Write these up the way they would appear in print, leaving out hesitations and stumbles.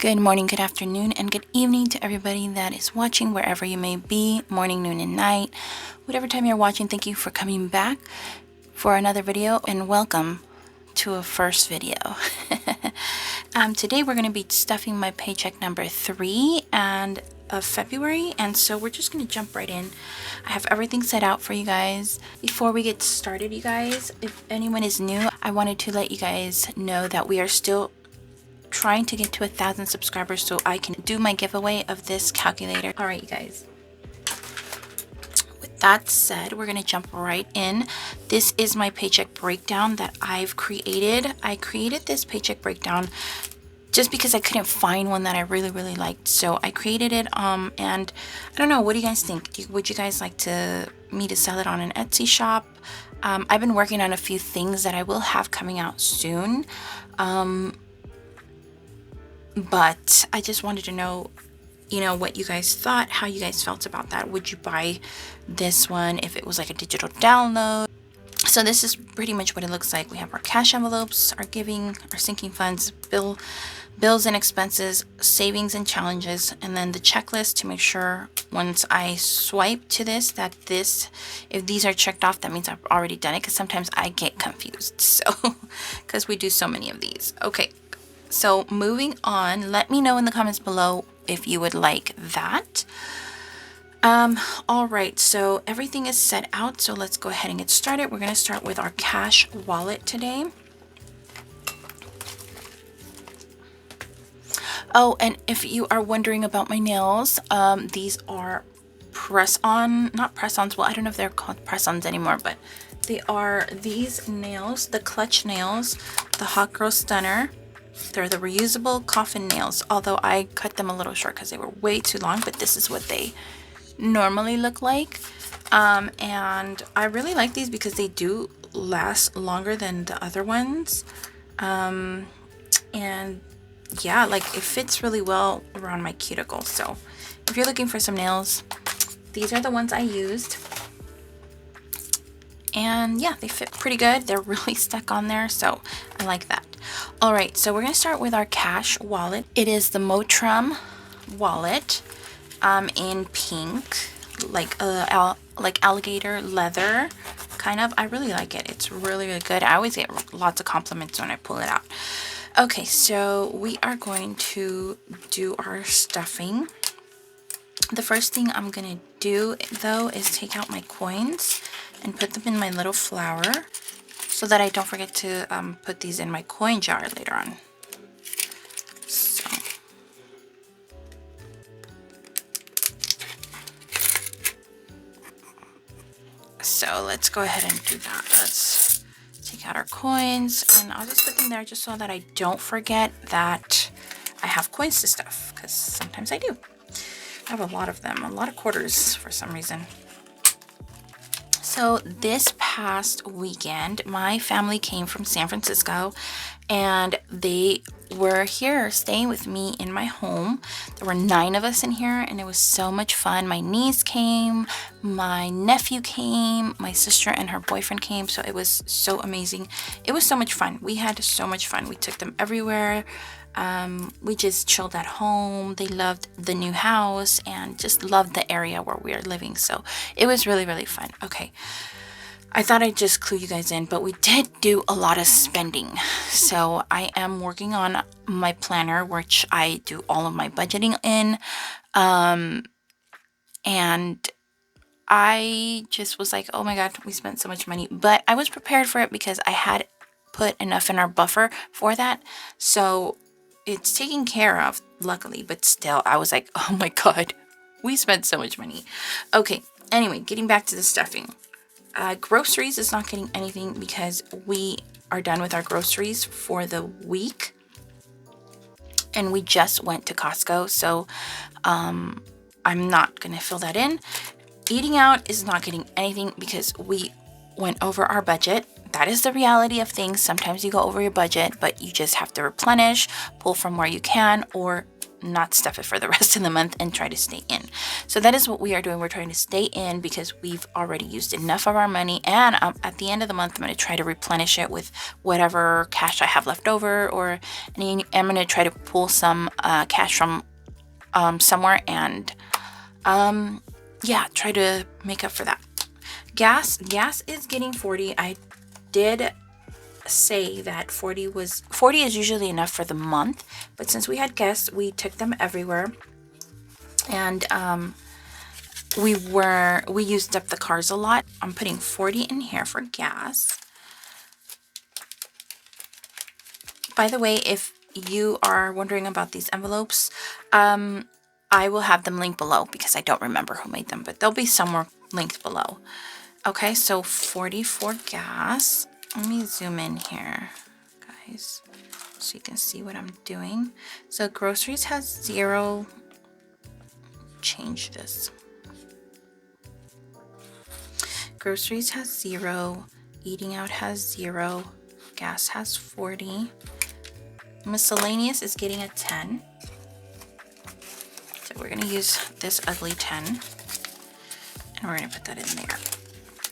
Good morning, good afternoon, and good evening to everybody that is watching wherever you may be, morning, noon, and night. Whatever time you're watching, thank you for coming back for another video and welcome to a first video. Today we're going to be stuffing my paycheck number 3 of February, and so we're just going to jump right in. I have everything set out for you guys. Before we get started, you guys, if anyone is new, I wanted to let you guys know that we are still trying to get to 1,000 subscribers so I can do my giveaway of this calculator. All right, you guys. With that said, we're going to jump right in. This is my paycheck breakdown that I've created. I created this paycheck breakdown just because I couldn't find one that I really liked. So I created it and I don't know, what do you guys think? Would you guys like me to sell it on an Etsy shop? I've been working on a few things that I will have coming out soon. But I just wanted to know, what you guys thought, how you guys felt about that. Would you buy this one if it was like a digital download? So this is pretty much what it looks like. We have our cash envelopes, our giving, our sinking funds, bills and expenses, savings and challenges, and then the checklist to make sure once I swipe to this, if these are checked off, that means I've already done it, because sometimes I get confused. So, because we do so many of these. Okay. So moving on, let me know in the comments below if you would like that. All right, so everything is set out. So let's go ahead and get started. We're going to start with our cash wallet today. Oh, and if you are wondering about my nails, these are not press-ons. Well, I don't know if they're called press-ons anymore, but they are these nails, the clutch nails, the Hot Girl Stunner. They're the reusable coffin nails, although I cut them a little short because they were way too long, but this is what they normally look like. And I really like these because they do last longer than the other ones. And yeah, like it fits really well around my cuticle. So if you're looking for some nails, these are the ones I used. And yeah, they fit pretty good. They're really stuck on there, so I like that. All right, so we're gonna start with our cash wallet. It is the Motrum wallet in pink, like alligator leather, kind of. I really like it. It's really good. I always get lots of compliments when I pull it out. Okay, so we are going to do our stuffing. The first thing I'm gonna do though is take out my coins and put them in my little flower so that I don't forget to put these in my coin jar later on. So let's go ahead and do that. Let's take out our coins and I'll just put them there just so that I don't forget that I have coins to stuff, because sometimes I do. I have a lot of them, a lot of quarters for some reason. So this past weekend, my family came from San Francisco and they were here staying with me in my home. There were 9 of us in here and it was so much fun. My niece came, my nephew came, my sister and her boyfriend came. So it was so amazing. It was so much fun. We had so much fun. We took them everywhere. We just chilled at home. They loved the new house and just loved the area where we are living. So it was really fun. Okay. I thought I'd just clue you guys in, but we did do a lot of spending. So I am working on my planner, which I do all of my budgeting in. And I just was like, oh my God, we spent so much money, but I was prepared for it because I had put enough in our buffer for that. So it's taken care of, luckily, but still, I was like, oh my God, we spent so much money. Okay, anyway, getting back to the stuffing. Groceries is not getting anything because we are done with our groceries for the week. And we just went to Costco, so I'm not going to fill that in. Eating out is not getting anything because we went over our budget. That is the reality of things. Sometimes you go over your budget, but you just have to replenish, pull from where you can, or not stuff it for the rest of the month and try to stay in. So that is what we are doing. We're trying to stay in because we've already used enough of our money, and at the end of the month, I'm going to try to replenish it with whatever cash I have left over, or I'm going to try to pull some cash from somewhere and yeah, try to make up for that. Gas is getting 40. I did say that 40 is usually enough for the month, but since we had guests, we took them everywhere, and we used up the cars a lot. I'm putting 40 in here for gas. By the way, if you are wondering about these envelopes, I will have them linked below because I don't remember who made them, but they'll be somewhere linked below. Okay, so 40 for gas. Let me zoom in here, guys, so you can see what I'm doing. So groceries has 0. Change this. Groceries has 0. Eating out has 0. Gas has 40. Miscellaneous is getting a 10. So we're going to use this ugly 10. And we're going to put that in there.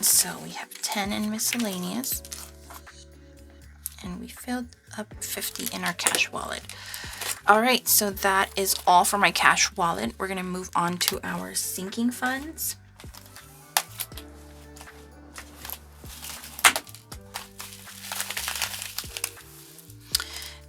So we have 10 in miscellaneous. And we filled up 50 in our cash wallet. All right, so that is all for my cash wallet. We're going to move on to our sinking funds.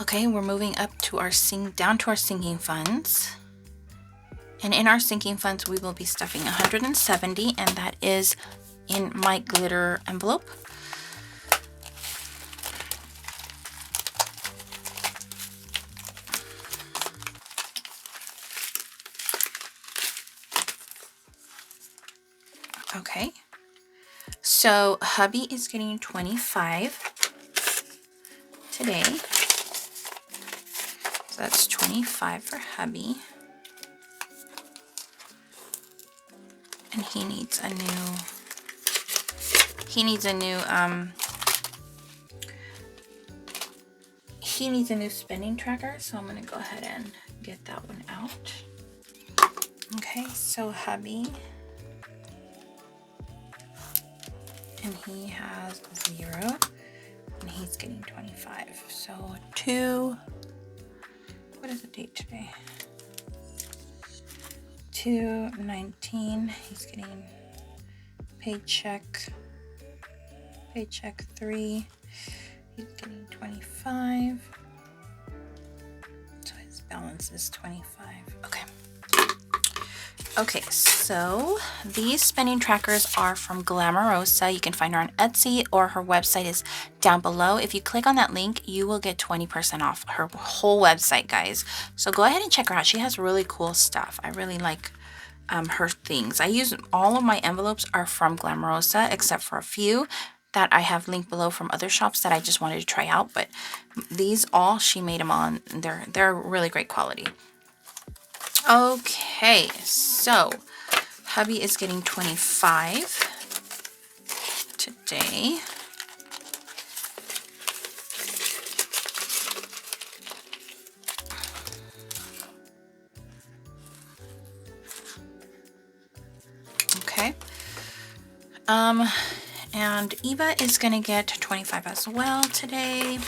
Okay, we're moving up to our down to our sinking funds. And in our sinking funds, we will be stuffing 170, and that is in my glitter envelope. Okay, so hubby is getting 25 today. So that's 25 for hubby. And he needs a new spending tracker, so I'm gonna go ahead and get that one out. Okay, so hubby, and he has 0, and he's getting 25. So what is the date today? 2/19. He's getting paycheck 3. He's getting 25. So his balance is 25. Okay. Okay, so these spending trackers are from GLAMOROSA. You can find her on Etsy, or her website is down below. If you click on that link, you will get 20% off her whole website, guys. So go ahead and check her out. She has really cool stuff. I really like her things. All of my envelopes are from GLAMOROSA, except for a few that I have linked below from other shops that I just wanted to try out. But these all, she made them on. They're really great quality. Okay, so hubby is getting 25 today. Okay. And Eva is going to get 25 as well today.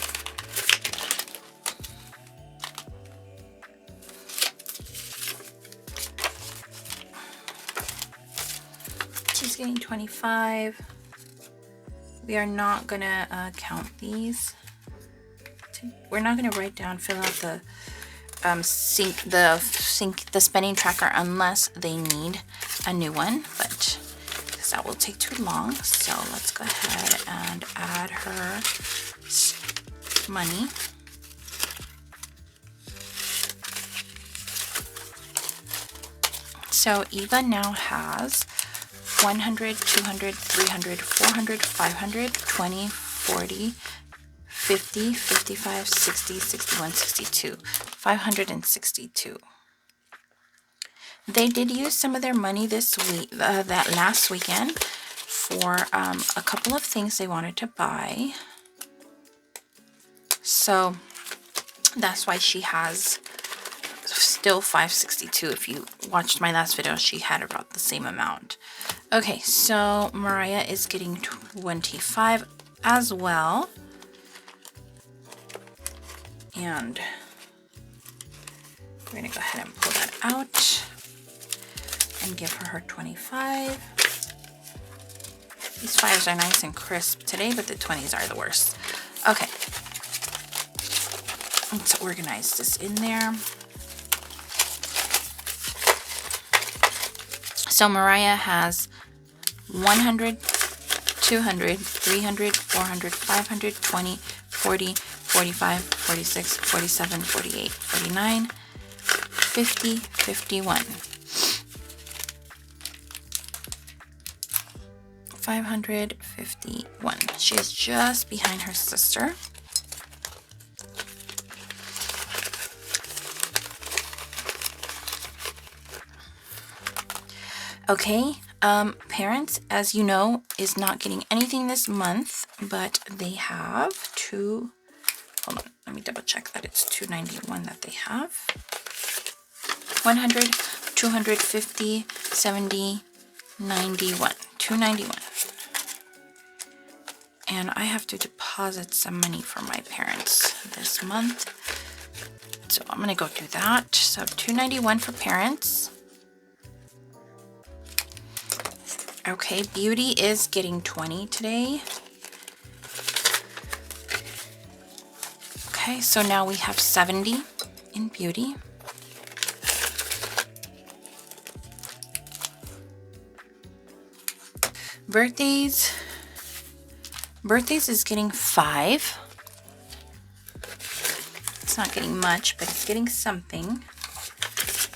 She's getting 25. We are not going to count these. We're not going to write down, fill out the spending tracker unless they need a new one, but because that will take too long. So let's go ahead and add her money. So Eva now has 100, 200, 300, 400, 500, 20, 40, 50, 55, 60, 61, 62, 562. They did use some of their money this week, that last weekend, for a couple of things they wanted to buy. So that's why she has still $5.62. If you watched my last video, she had about the same amount. Okay, so Mariah is getting 25 as well. And we're going to go ahead and pull that out and give her 25. These 5s are nice and crisp today, but the 20s are the worst. Okay. Let's organize this in there. So Mariah has 100, 200, 300, 400, 500, 20, 40, 45, 46, 47, 48, 49, 50, 51. 551. She is just behind her sister. Okay, parents, as you know, is not getting anything this month, but they have two. Hold on, let me double check that it's $291 that they have. 100, 250, 70, 91. $291. And I have to deposit some money for my parents this month. So I'm gonna go do that. So $291 for parents. Okay, Beauty is getting 20 today. Okay, so now we have 70 in Beauty. Birthdays is getting 5. It's not getting much, but it's getting something.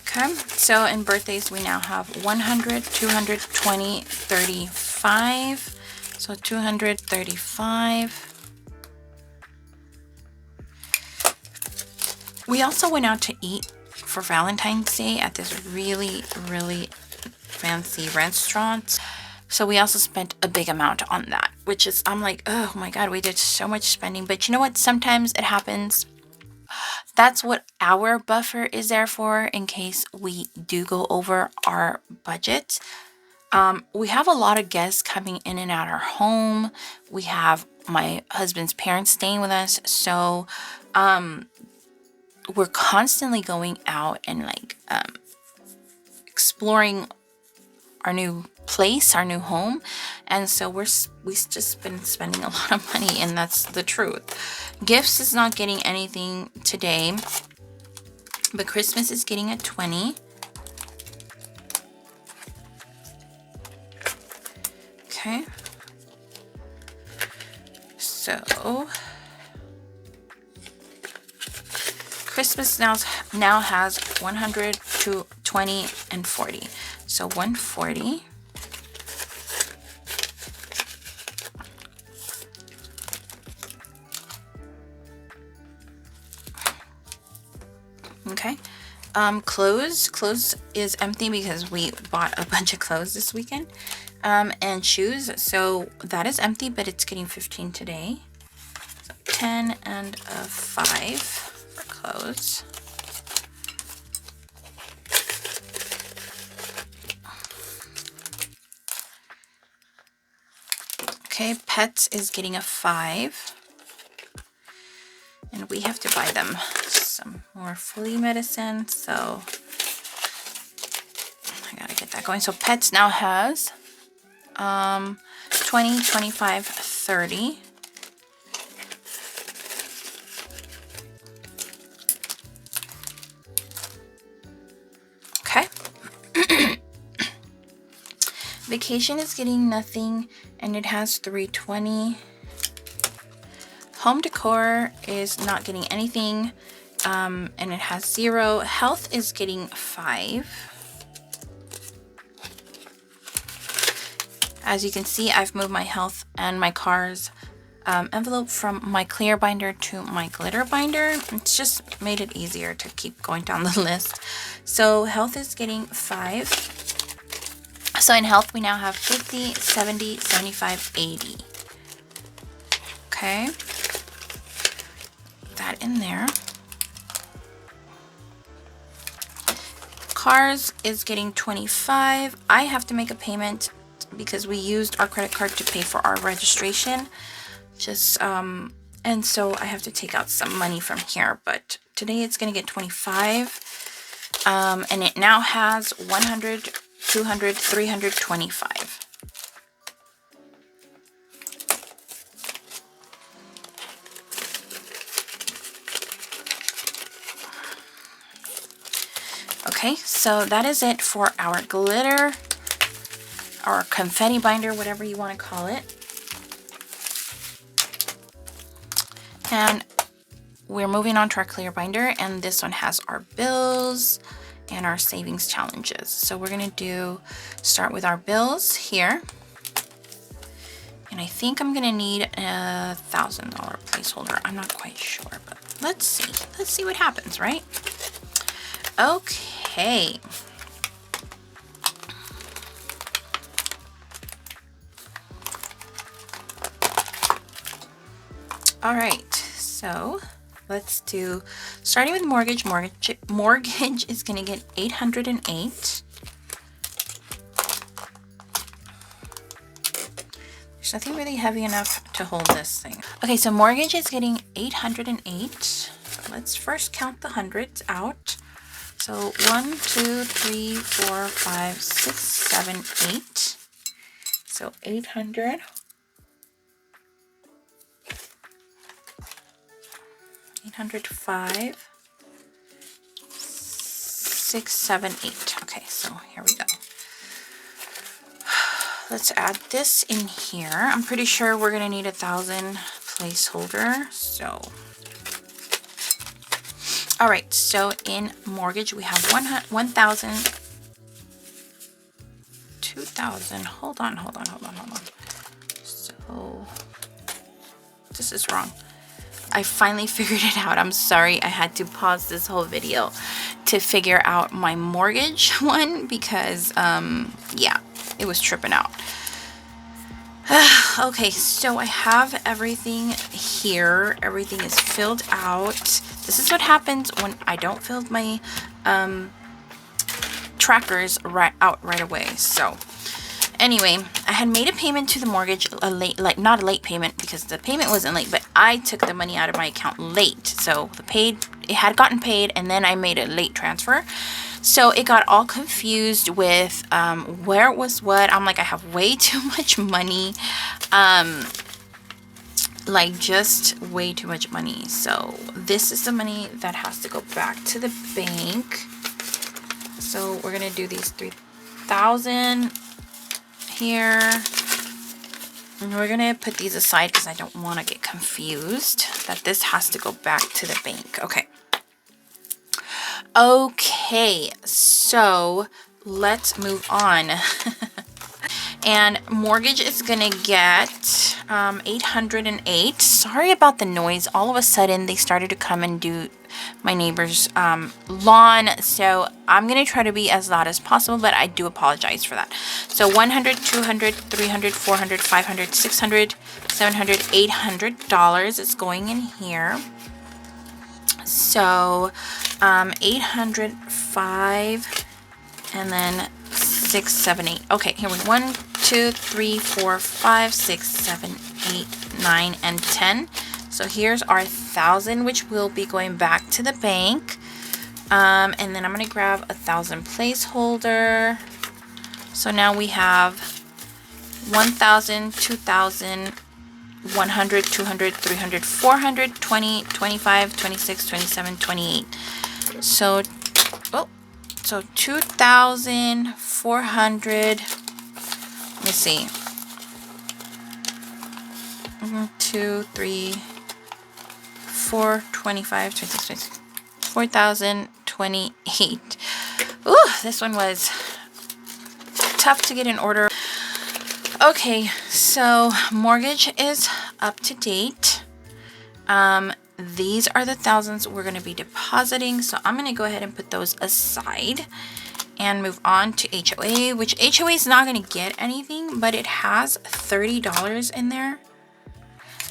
Okay, so in birthdays we now have 100, 200, 20, 35. So 235. We also went out to eat for Valentine's Day at this really, really fancy restaurant. So we also spent a big amount on that, which is, I'm like, oh my God, we did so much spending. But you know what? Sometimes it happens. That's what our buffer is there for, in case we do go over our budget. We have a lot of guests coming in and out our home. We have my husband's parents staying with us. So we're constantly going out and like exploring our new place, our new home, and so we've just been spending a lot of money, and that's the truth. Gifts is not getting anything today, but Christmas is getting a 20. Okay, so Christmas now has 100, 20, and 40. So 140. Okay. Clothes is empty because we bought a bunch of clothes this weekend. And shoes, so that is empty, but it's getting 15 today. So 10 and a 5 for clothes. Okay, pets is getting a 5. And we have to buy them some more flea medicine, so I gotta get that going. So pets now has 20, 25, 30. Okay. Vacation is getting nothing, and it has 320. Home decor is not getting anything, and it has 0. Health is getting 5. As you can see, I've moved my health and my car's envelope from my clear binder to my glitter binder. It's just made it easier to keep going down the list. So health is getting 5. So in health, we now have 50, 70, 75, 80. Okay. That in there. Cars is getting 25. I have to make a payment because we used our credit card to pay for our registration. And so I have to take out some money from here, but today it's going to get 25. And it now has 100, 200, 325. Okay, so that is it for our glitter, our confetti binder, whatever you want to call it. And we're moving on to our clear binder, and this one has our bills and our savings challenges. So we're going to start with our bills here. And I think I'm going to need a $1,000 placeholder. I'm not quite sure, but let's see. Let's see what happens, right? Okay. All right, so let's do, starting with mortgage. Mortgage is going to get 808. There's nothing really heavy enough to hold this thing. Okay, so mortgage is getting 808. So let's first count the hundreds out. So 1, 2, 3, 4, 5, 6, 7, 8. So 800. 805, 6, 7, 8. Okay, so here we go. Let's add this in here. I'm pretty sure we're gonna need 1,000 placeholder. So, all right. So in mortgage we have 1,000, 2,000. Hold on. So this is wrong. I finally figured it out. I'm sorry I had to pause this whole video to figure out my mortgage one because, yeah, it was tripping out. Okay, so I have everything here. Everything is filled out. This is what happens when I don't fill my trackers right away. So anyway, I had made a payment to the mortgage, not a late payment because the payment wasn't late, but I took the money out of my account late. So it had gotten paid, and then I made a late transfer. So it got all confused with where it was what. I'm like, I have way too much money. Like just way too much money. So this is the money that has to go back to the bank. So we're gonna do these 3,000 here, and we're gonna put these aside because I don't want to get confused that this has to go back to the bank. Okay, so let's move on. And mortgage is gonna get 808. Sorry about the noise. All of a sudden they started to come and do my neighbor's lawn, so I'm gonna try to be as loud as possible, but I do apologize for that. So 100, 200, 300, 400, 500, 600, 700, $800 is going in here. So 805, and then 6, 7, 8. Okay, here we go. 1, 2, 3, 4, 5, 6, 7, 8, 9, and 10. So here's our 1,000, which will be going back to the bank. And then I'm gonna grab 1,000 placeholder. So now we have 1,000, 2,000, 100, 200, 300, 400, 20, 25, 26, 27, 28. So 2,400. Let me see. 2, 3, 4, 25, 26, 26, 4,028. Ooh, this one was tough to get in order. Okay, so mortgage is up to date. These are the thousands we're going to be depositing, so I'm going to go ahead and put those aside and move on to HOA, which HOA is not going to get anything, but it has $30 in there.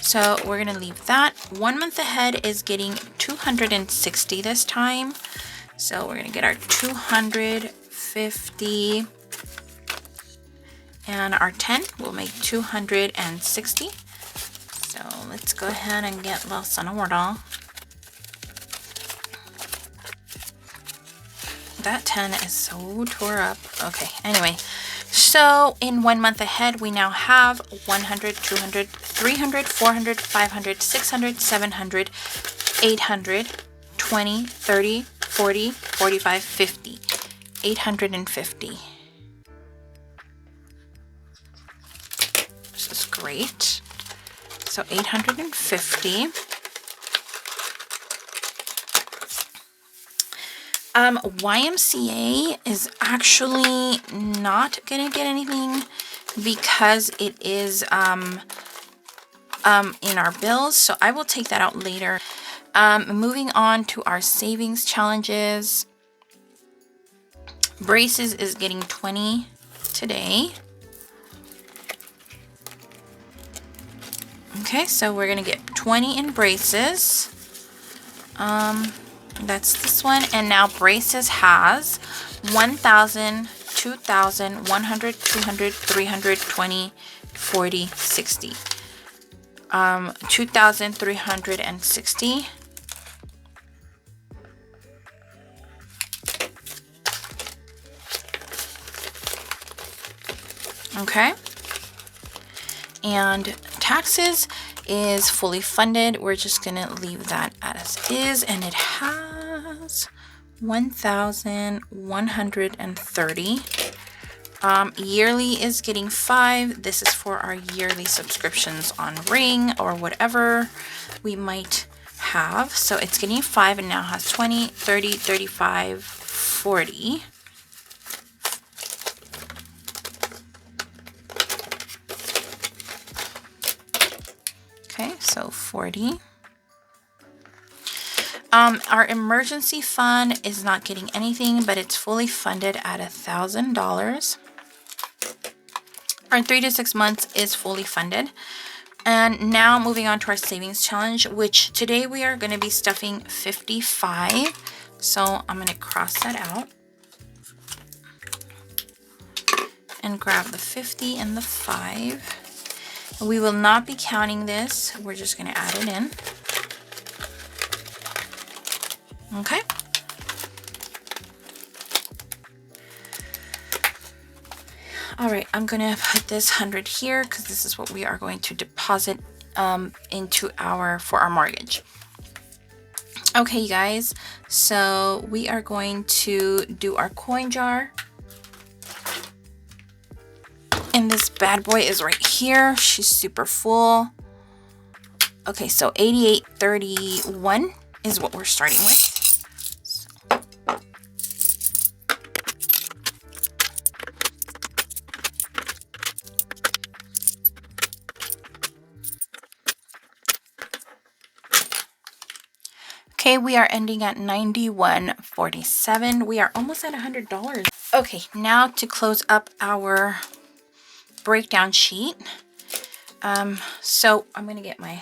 So we're going to leave that. 1 month ahead is getting 260 this time. So we're gonna get our 250 and our 10 will make 260. So let's go ahead and get lost on order. That 10 is so tore up. Okay, anyway. So in 1 month ahead, we now have 100, 200, 300, 400, 500, 600, 700, 800, 20, 30, 40, 45, 50. 850. This is great. So 850. YMCA is actually not gonna get anything because it is in our bills, so I will take that out later. Moving on to our savings challenges. Braces is getting 20 today. Okay, so we're gonna get 20 in braces. That's this one. And now braces has 1,000, 2,000, 100, 200, 300, 20, 40, 60. 2,360. Okay. And taxes is fully funded. We're just gonna leave that as is, and it has 1,130. Yearly is getting 5. This is for our yearly subscriptions on Ring or whatever we might have. So it's getting 5 and now has 20, 30, 35, 40. Okay, so 40. Our emergency fund is not getting anything, but it's fully funded at $1,000. Our 3 to 6 months is fully funded. And now moving on to our savings challenge, which today we are going to be stuffing 55. So I'm going to cross that out and grab the 50 and the 5. We will not be counting this. We're just going to add it in. Okay. All right, I'm going to put this 100 here because this is what we are going to deposit into for our mortgage. Okay, you guys. So we are going to do our coin jar. And this bad boy is right here. She's super full. Okay, so 8831 is what we're starting with. Okay, we are ending at 91.47. We are almost at $100. Okay, now to close up our breakdown sheet. So I'm going to get my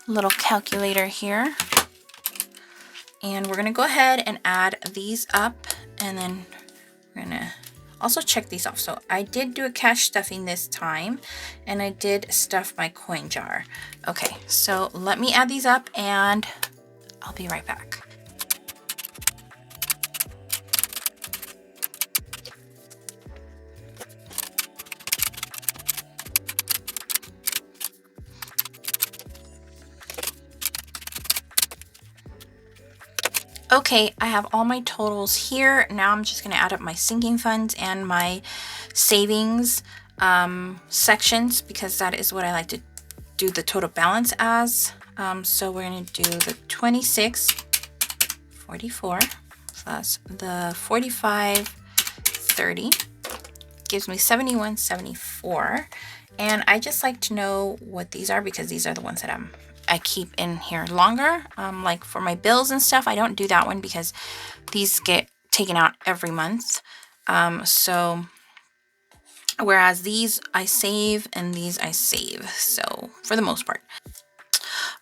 little calculator here. And we're going to go ahead and add these up. And then we're going to also check these off. So I did do a cash stuffing this time. And I did stuff my coin jar. Okay, so let me add these up and I'll be right back. Okay, I have all my totals here. Now I'm just going to add up my sinking funds and my savings sections because that is what I like to do the total balance as. So we're going to do the 26.44 plus the 45.30 gives me 71.74. And I just like to know what these are because these are the ones that I keep in here longer. Like for my bills and stuff, I don't do that one because these get taken out every month. So whereas these I save and these I save. So for the most part.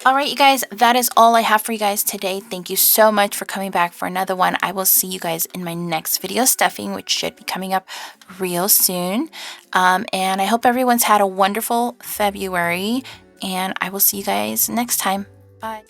All right, you guys, that is all I have for you guys today. Thank you so much for coming back for another one. I will see you guys in my next video stuffing, which should be coming up real soon. And I hope everyone's had a wonderful February, and I will see you guys next time. Bye.